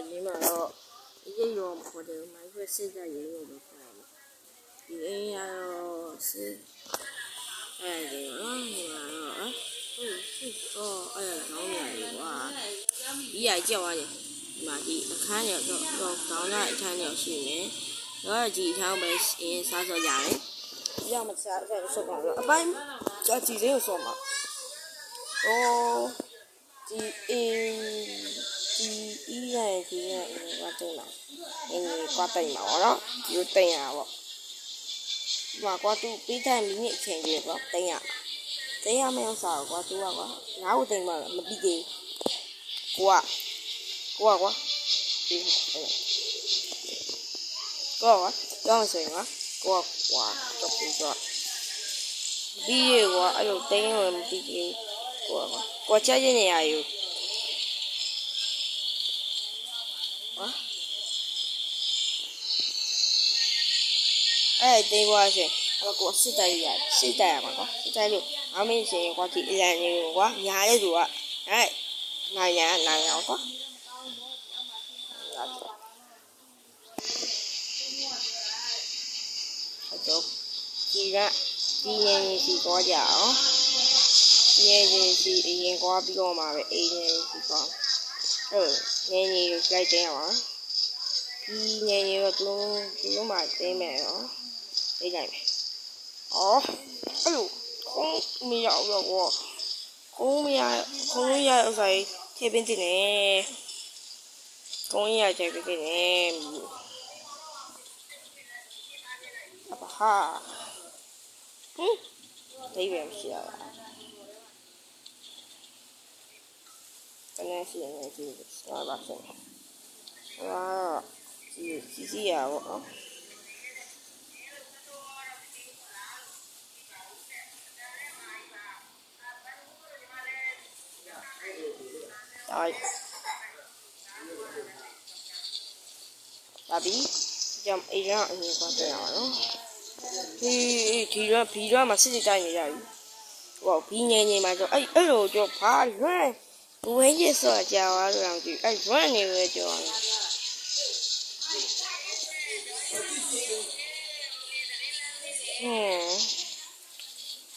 ဒီမှာတော့ရိတ်ရောခေါ်တယ်မိုင်းခွဲစစ်ကြရိတ်ရောလို့ခေါ်တာပေါ့ဒီအင်းရတော့စစ်အဲဒီနော်ဒီမှာတော့အဲ့ဒါကောင်းရတယ်ကွာဒီရကြောက်ရတယ်ဒီမှာဒီအခန်းရောတော့ကောင်းတဲ့အခန်းရောရှိနေတော့ဒီအချောင်းပဲအင်းစားစောကြတယ်ရမစားအဲ့ဆော့ပါတော့အပိုင်းကြာကြည့်စင်းကိုဆော့မှာဒီအင်းဒီအီးရဲ့ဒီရဲ့ဘာတင်လာအင်းကွာတိတ်မှာပေါ့နော်ဒီလိုတိတ်ရတာပေါ့ဒီမှာကွာသူပေးတဲ့မိနစ်အချိန်ကြီးပေါ့တိတ်ရမရောက်စားကွာသူကကွာငါ့ကိုတိတ်မှမပြီးသေးကိုကွာဒီကြောင်းဆိုရင်ကွာတော့ပြီးတော့ပြီးရကွာအဲ့လိုတိတ်ရမပြီးသေးကွာချက်ချင်းနေရယူအဲ့တေးွားရှင်အဲ့ကိုစစ်တိုက်ရမှာကွာစစ်တိုက်လို့အမင်းရှင်ကွာဒီအလန်ကြီးကိုကွာညာရဲသူကအဲ့နိုင်အောင်ကွာအဲ့တော့ဒီနေစီသွားကြအောင်ဒီနေစီအရင်ကွာပြီးတော့မှာပဲအိမ်နေစီကွာနေကိုကြိုက်တယ်ပါဒီနေရောသူတို့မှတင်းမယ်နော်သိလိုက်မယ်အဲ့လိုခုံးမရတော့ဘောခုံးရဥစားထည့်ပင်းတင်နေခုံးရထည့်ပင်းတင်နေအပဟာသိပဲမရှိရတာတကယ်ရှိနေကြည့်စားပါစေကြီးရပေါ့နော်ဒါပြီးကြမ်းအိမ်ကအရင်ကတော့ရအောင်နော်ဒီတော့မှစစ်တိုက်နေကြပြီဟောဘီငယ်မှာတော့အဲ့လိုကြောဘာလွမ်းဝဲရစောကြာသွားလို့အောင်ကြည့်အဲ့လွမ်းနေပဲကြောတယ်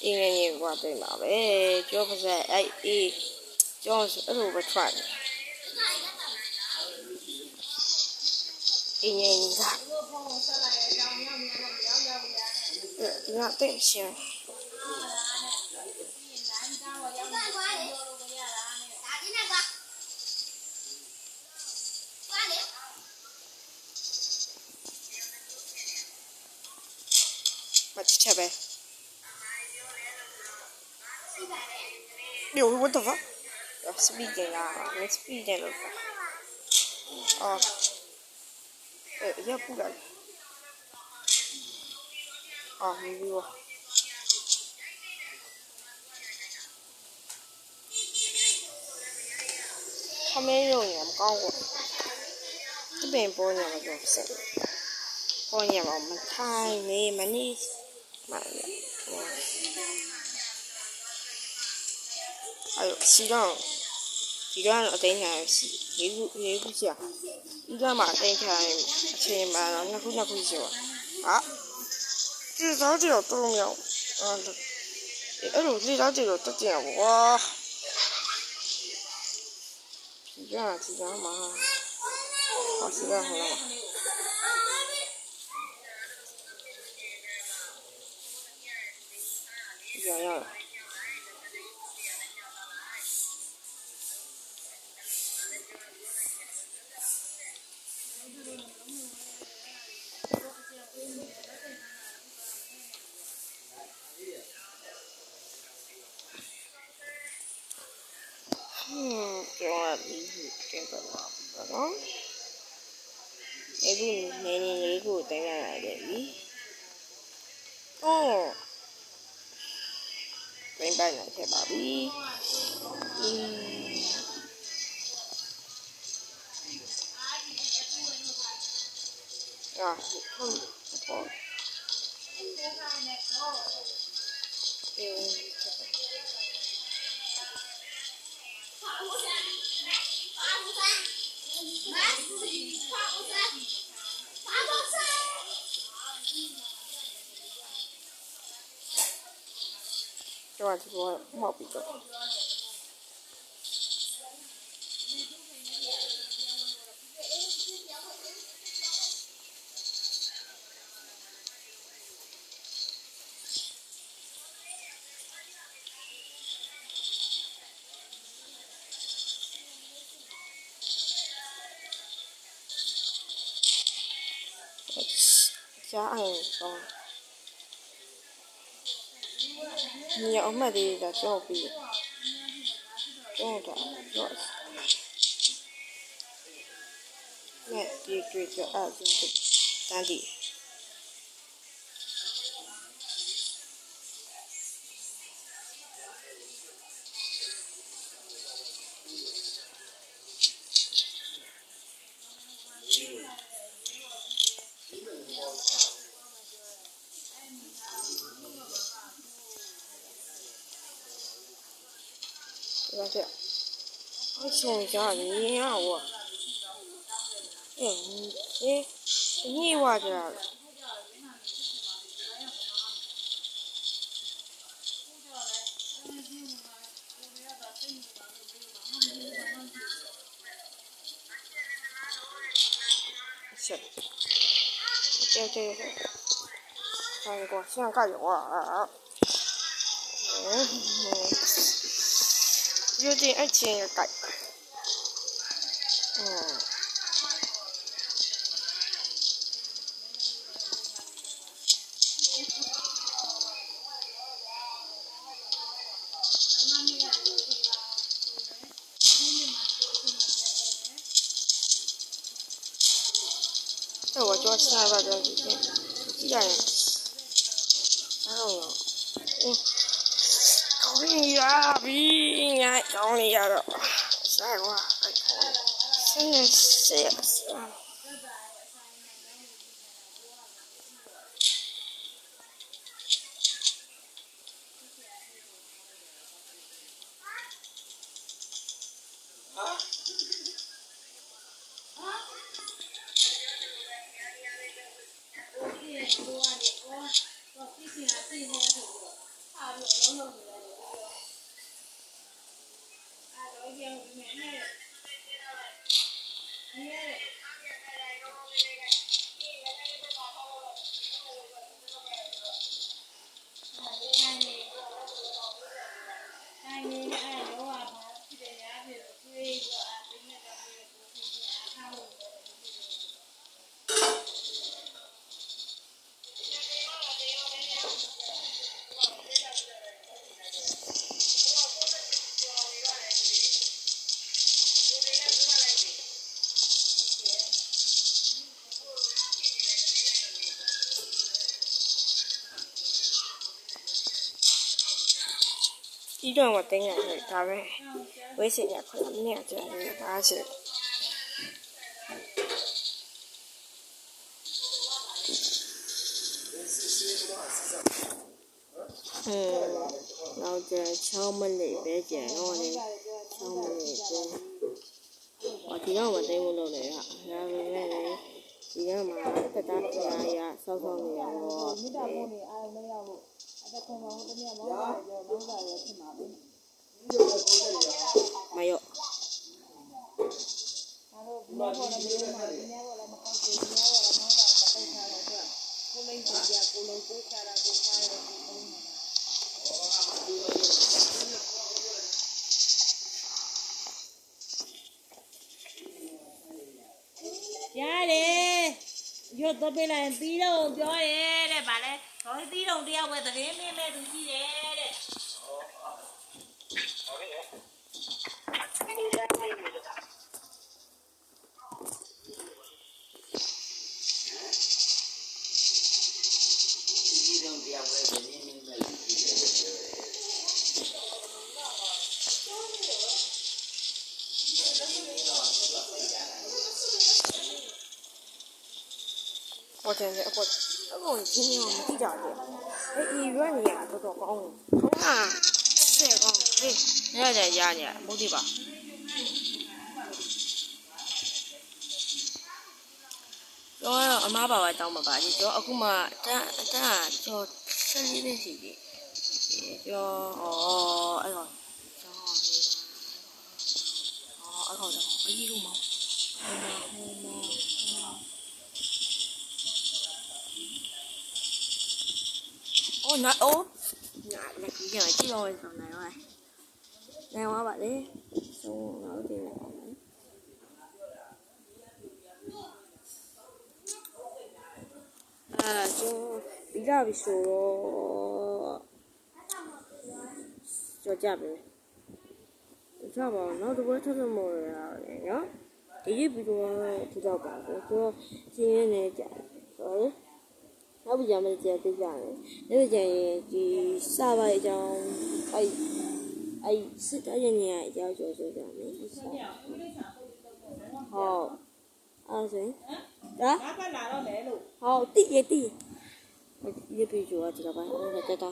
အင်းငယ်ကွာတွေ့မှာပဲကြောပါစက်အဲ့ကြောအဲ့လိုပဲထွက်အင်းငယ်ကငါသိချင်ချက်ပဲyo what the fuck speedingလို့ရပူလာမီးရောခမဲရုံရမကောင်းဘူးဒီပင်ပေါ်နေမှာတော့ဆက်ပေါ်နေမှာမထိုင်နေမနေအဲ့စီတော့ဒီကတော့အသိဉာဏ်ရှိလေးခုရှိဒီကမှအသိဉာဏ်အချိန်မှာတော့နှစ်ခုရှိပါဒီတော့တော့မြောက်အဲ့လိုလေးတော့တက်ကြရပါဒီကမှာစီကဟောလာရကျော်ပြီးကျန်တော့ပါနော်အခုနေလေးကိုတိုင်းလာရတယ်ပြီပြင်းပိုင်းလာချက်ပါပြီ这玩意儿多毛笔的。加暗装，你要买的在脚边，脚的脚，买的对着二斤的单的。而且，我从小你呀我，你娃这样，是，这看过像干有啊，有点爱情也改，我就下边这几天，然后搞你呀，比呀，搞你呀的，啥话？现在是啊。一段我等下去大概微信也可能念这个大是。然後就敲門嚟俾隻，我哋敲門嚟啫。我點解我哋冇落嚟啊？然後咧你點解嘛？得打呀，收你呀我。沒有。ရတယ်ရွတ်တော့ပြလိုက်ပြီးတော့ပြောတယ်တဲ့ဗာလဲခေါင်းပြီးတော့တရားဝယ်သတင်းမင်းမဲ့သူရှိတယ်တဲ့我真是我今天我们比较的，医院里呀都多高啊，这个你在家呢，没对吧？ ကျော်ကတော့အမားပါပါတောင်းမှာပါဒီကျော်အခုမှတန်းကျော်14နှစ်ရှိပြီကျော်အဲ့တော့ကျော်အဲ့တော့အကြီးလို့မဟုတ်နာလက်ကြီးကြည့်တော့ဆောင်နိုင်ပါနိုင်သွားပါလေဆုံးတော့တင်လိုက်ပါမယ်ကျော်ပြီးလာပြီဆိုတော့ကျော်ကြပြီကြပါတော့ဒီဘက်ထပ်မော်ရတယ်နော်ဒီဗီဒီယိုထပ်ပါတော့ရှင်းနေကြတယ်နောက်ပြီးကြမယ်ကြည့်ပြကြတယ်နောက်ကြရင်ဒီစပါအကြောင်းအဲ့စစ်တရနေအကြောင်းပြောကြမယ်ဟုတ်အဲ့ဆိုရင်ဒါဘာလာတော့လဲလို့ဟုတ်တိရပြီကျော်ကဒီတော့ပါအဲ့ဒါ